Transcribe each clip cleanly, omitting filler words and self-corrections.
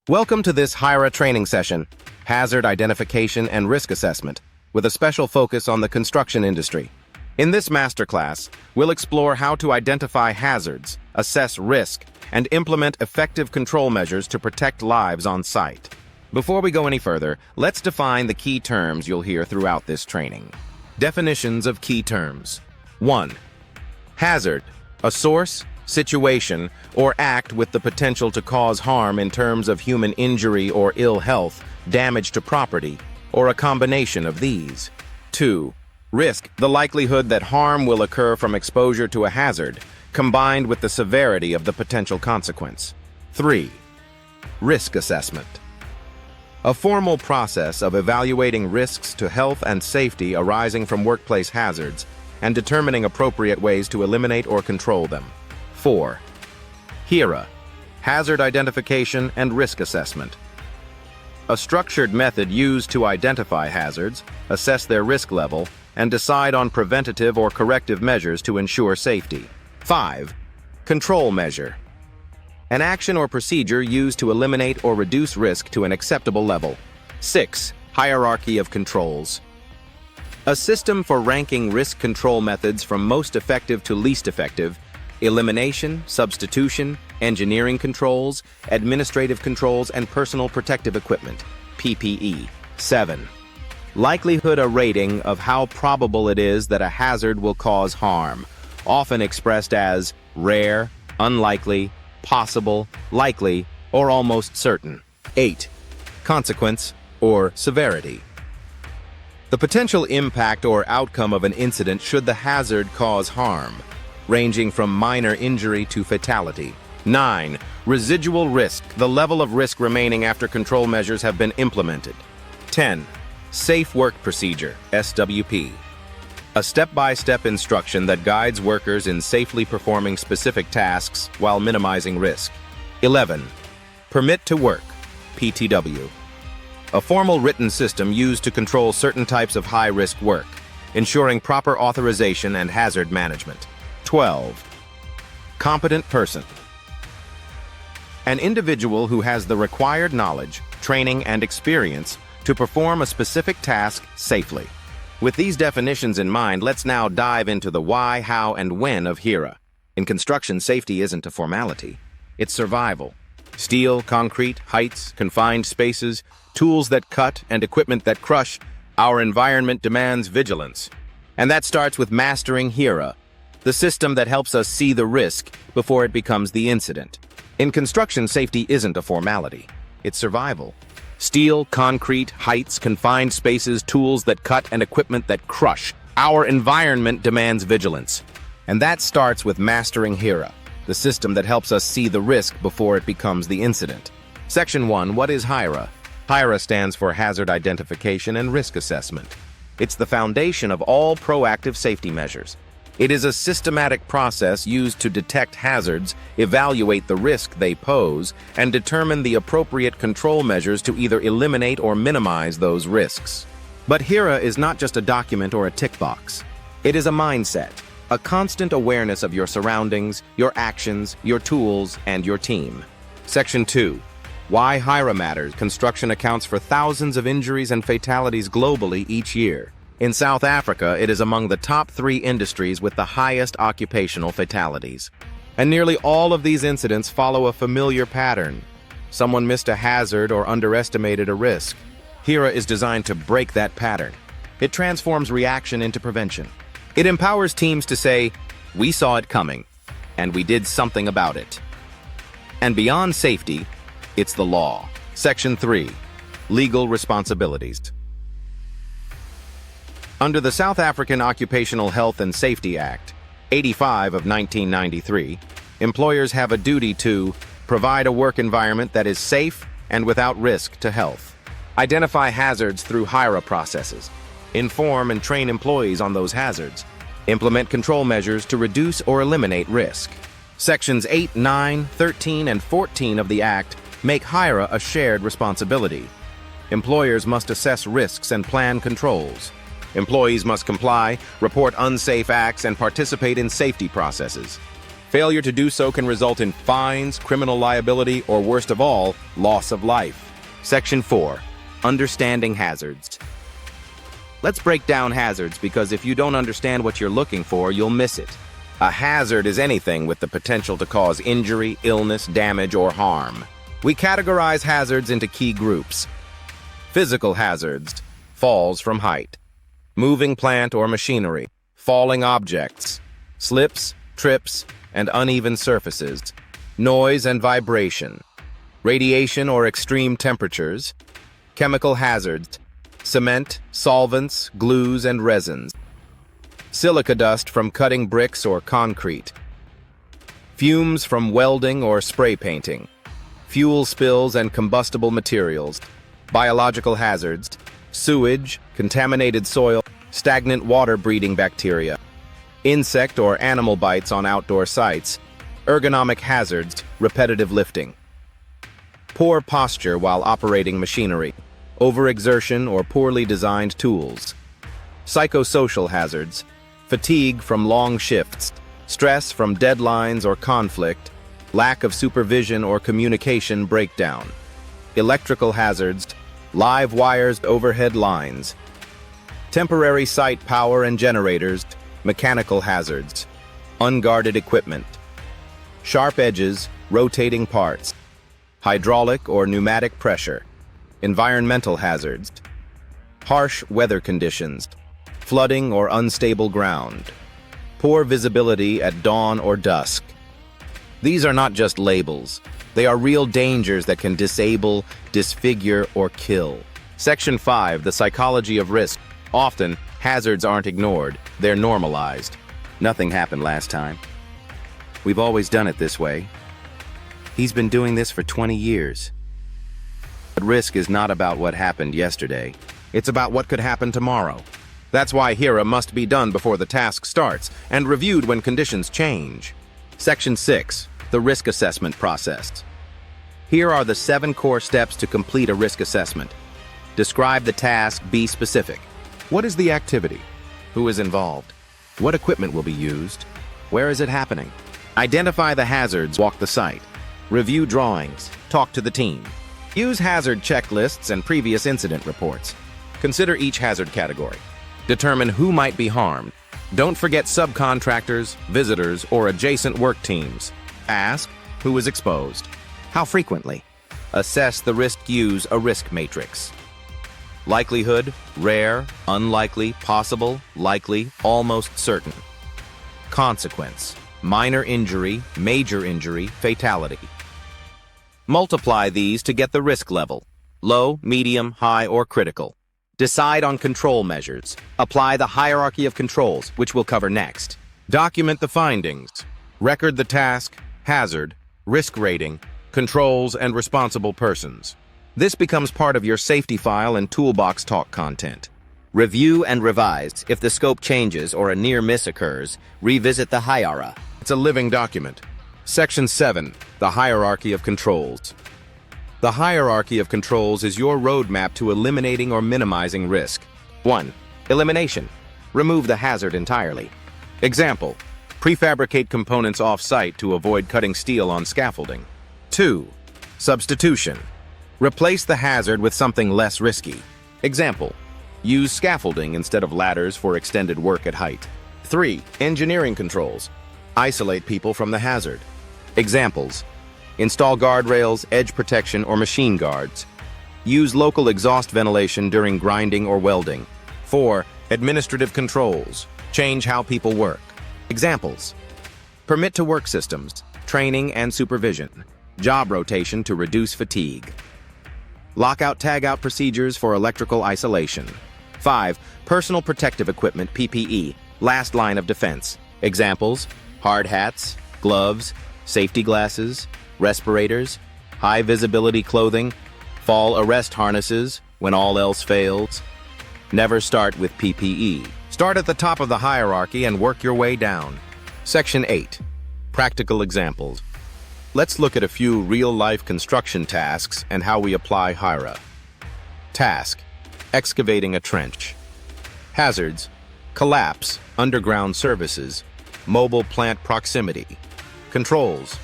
Welcome to this HIRA training session, Hazard Identification and Risk Assessment, with a special focus on the construction industry. In this masterclass, we'll explore how to identify hazards, assess risk, and implement effective control measures to protect lives on site. Before we go any further, let's define the key terms you'll hear throughout this training. Definitions of key terms. 1. Hazard, a source, situation, or act with the potential to cause harm in terms of human injury or ill health, damage to property, or a combination of these. 2. Risk, the likelihood that harm will occur from exposure to a hazard, combined with the severity of the potential consequence. 3. Risk assessment. A formal process of evaluating risks to health and safety arising from workplace hazards and determining appropriate ways to eliminate or control them. 4. HIRA, Hazard Identification and Risk Assessment. A structured method used to identify hazards, assess their risk level, and decide on preventative or corrective measures to ensure safety. 5. Control measure. An action or procedure used to eliminate or reduce risk to an acceptable level. 6. Hierarchy of controls. A system for ranking risk control methods from most effective to least effective, elimination, substitution, engineering controls, administrative controls, and personal protective equipment, PPE. 7. Likelihood a rating of how probable it is that a hazard will cause harm, often expressed as rare, unlikely, possible, likely, or almost certain. 8. Consequence or severity. The potential impact or outcome of an incident should the hazard cause harm, ranging from minor injury to fatality. 9. Residual risk, the level of risk remaining after control measures have been implemented. 10. Safe Work Procedure, SWP. A step-by-step instruction that guides workers in safely performing specific tasks while minimizing risk. 11. Permit to Work, PTW. A formal written system used to control certain types of high-risk work, ensuring proper authorization and hazard management. 12. Competent person. An individual who has the required knowledge, training, and experience to perform a specific task safely. With these definitions in mind, let's now dive into the why, how, and when of HIRA. In construction, safety isn't a formality. It's survival. Steel, concrete, heights, confined spaces, tools that cut, and equipment that crush, our environment demands vigilance. And that starts with mastering HIRA, the system that helps us see the risk before it becomes the incident. In construction, safety isn't a formality. It's survival. Steel, concrete, heights, confined spaces, tools that cut, and equipment that crush. Our environment demands vigilance. And that starts with mastering HIRA, the system that helps us see the risk before it becomes the incident. Section 1. What is HIRA? HIRA stands for Hazard Identification and Risk Assessment. It's the foundation of all proactive safety measures. It is a systematic process used to detect hazards, evaluate the risk they pose, and determine the appropriate control measures to either eliminate or minimize those risks. But HIRA is not just a document or a tick box. It is a mindset, a constant awareness of your surroundings, your actions, your tools, and your team. Section 2. Why HIRA matters. Construction accounts for thousands of injuries and fatalities globally each year. In South Africa, it is among the top 3 industries with the highest occupational fatalities. And nearly all of these incidents follow a familiar pattern. Someone missed a hazard or underestimated a risk. HIRA is designed to break that pattern. It transforms reaction into prevention. It empowers teams to say, "We saw it coming, and we did something about it." And beyond safety, it's the law. Section 3. Legal responsibilities. Under the South African Occupational Health and Safety Act, 85 of 1993, employers have a duty to provide a work environment that is safe and without risk to health, identify hazards through HIRA processes, inform and train employees on those hazards, implement control measures to reduce or eliminate risk. Sections 8, 9, 13, and 14 of the Act make HIRA a shared responsibility. Employers must assess risks and plan controls. Employees must comply, report unsafe acts, and participate in safety processes. Failure to do so can result in fines, criminal liability, or worst of all, loss of life. Section 4. Understanding hazards. Let's break down hazards because if you don't understand what you're looking for, you'll miss it. A hazard is anything with the potential to cause injury, illness, damage, or harm. We categorize hazards into key groups. Physical hazards, falls from height. Moving plant or machinery, falling objects, slips, trips, and uneven surfaces, noise and vibration, radiation or extreme temperatures, chemical hazards, cement, solvents, glues, and resins, silica dust from cutting bricks or concrete, fumes from welding or spray painting, fuel spills and combustible materials, biological hazards, sewage, contaminated soil, stagnant water breeding bacteria, insect or animal bites on outdoor sites, ergonomic hazards, repetitive lifting, poor posture while operating machinery, overexertion or poorly designed tools, psychosocial hazards, fatigue from long shifts, stress from deadlines or conflict, lack of supervision or communication breakdown, electrical hazards, live wires, overhead lines, temporary site power and generators, mechanical hazards, unguarded equipment, sharp edges, rotating parts, hydraulic or pneumatic pressure, environmental hazards, harsh weather conditions, flooding or unstable ground, poor visibility at dawn or dusk. These are not just labels. They are real dangers that can disable, disfigure, or kill. Section 5, the psychology of risk. Often, hazards aren't ignored, they're normalized. Nothing happened last time. We've always done it this way. He's been doing this for 20 years. But risk is not about what happened yesterday. It's about what could happen tomorrow. That's why HIRA must be done before the task starts and reviewed when conditions change. Section 6, the risk assessment process. Here are the 7 core steps to complete a risk assessment. Describe the task, be specific. What is the activity? Who is involved? What equipment will be used? Where is it happening? Identify the hazards, walk the site. Review drawings, talk to the team. Use hazard checklists and previous incident reports. Consider each hazard category. Determine who might be harmed. Don't forget subcontractors, visitors, or adjacent work teams. Ask, who is exposed? How frequently? Assess the risk, use a risk matrix. Likelihood, rare, unlikely, possible, likely, almost certain. Consequence, minor injury, major injury, fatality. Multiply these to get the risk level, low, medium, high, or critical. Decide on control measures. Apply the hierarchy of controls, which we'll cover next. Document the findings. Record the task, hazard, risk rating, controls, and responsible persons. This becomes part of your safety file and toolbox talk content. Review and revise. If the scope changes or a near miss occurs, revisit the HIRA. It's a living document. Section 7, the hierarchy of controls. The hierarchy of controls is your roadmap to eliminating or minimizing risk. 1. Elimination. Remove the hazard entirely. Example, prefabricate components off-site to avoid cutting steel on scaffolding. 2. Substitution. Replace the hazard with something less risky. Example, use scaffolding instead of ladders for extended work at height. 3. Engineering controls. Isolate people from the hazard. Examples, install guardrails, edge protection, or machine guards. Use local exhaust ventilation during grinding or welding. 4. Administrative controls. Change how people work. Examples, permit to work systems, training and supervision, job rotation to reduce fatigue. Lockout-tagout procedures for electrical isolation. 5. Personal protective equipment, PPE, last line of defense. Examples, hard hats, gloves, safety glasses, respirators, high-visibility clothing, fall arrest harnesses when all else fails. Never start with PPE. Start at the top of the hierarchy and work your way down. Section 8. Practical examples. Let's look at a few real-life construction tasks and how we apply HIRA. Task: excavating a trench. Hazards: collapse, underground services, mobile plant proximity. Controls: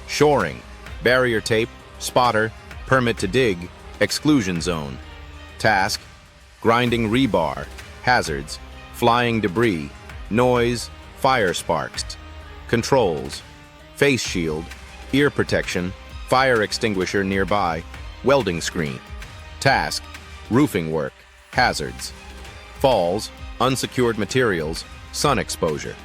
shoring, barrier tape, spotter, permit to dig, exclusion zone. Task: grinding rebar, hazards, flying debris, noise, fire sparks. Controls: face shield, ear protection, fire extinguisher nearby, welding screen. Task: roofing work, hazards. Falls, unsecured materials, sun exposure.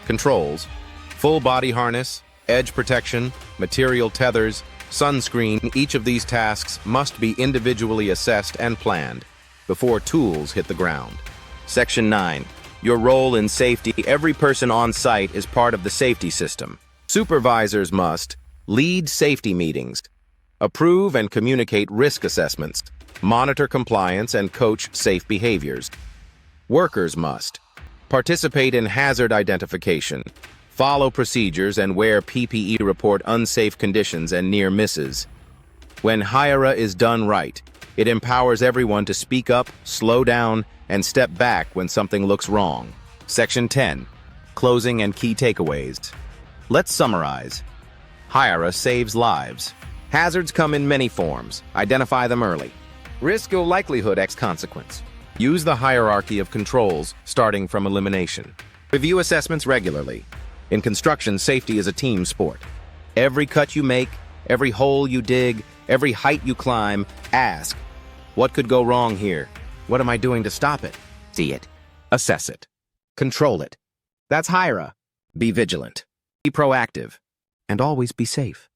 Controls: full body harness, edge protection, material tethers, sunscreen. Each of these tasks must be individually assessed and planned before tools hit the ground. Section 9. Your role in safety. Every person on site is part of the safety system. Supervisors must lead safety meetings, approve and communicate risk assessments, monitor compliance and coach safe behaviors. Workers must participate in hazard identification, follow procedures and wear PPE to report unsafe conditions and near misses. When HIRA is done right, it empowers everyone to speak up, slow down, and step back when something looks wrong. Section 10. Closing and key takeaways. Let's summarize. HIRA saves lives. Hazards come in many forms. Identify them early. Risk or likelihood x consequence. Use the hierarchy of controls, starting from elimination. Review assessments regularly. In construction, safety is a team sport. Every cut you make, every hole you dig, every height you climb, ask, what could go wrong here? What am I doing to stop it? See it. Assess it. Control it. That's HIRA. Be vigilant. Be proactive. And always be safe.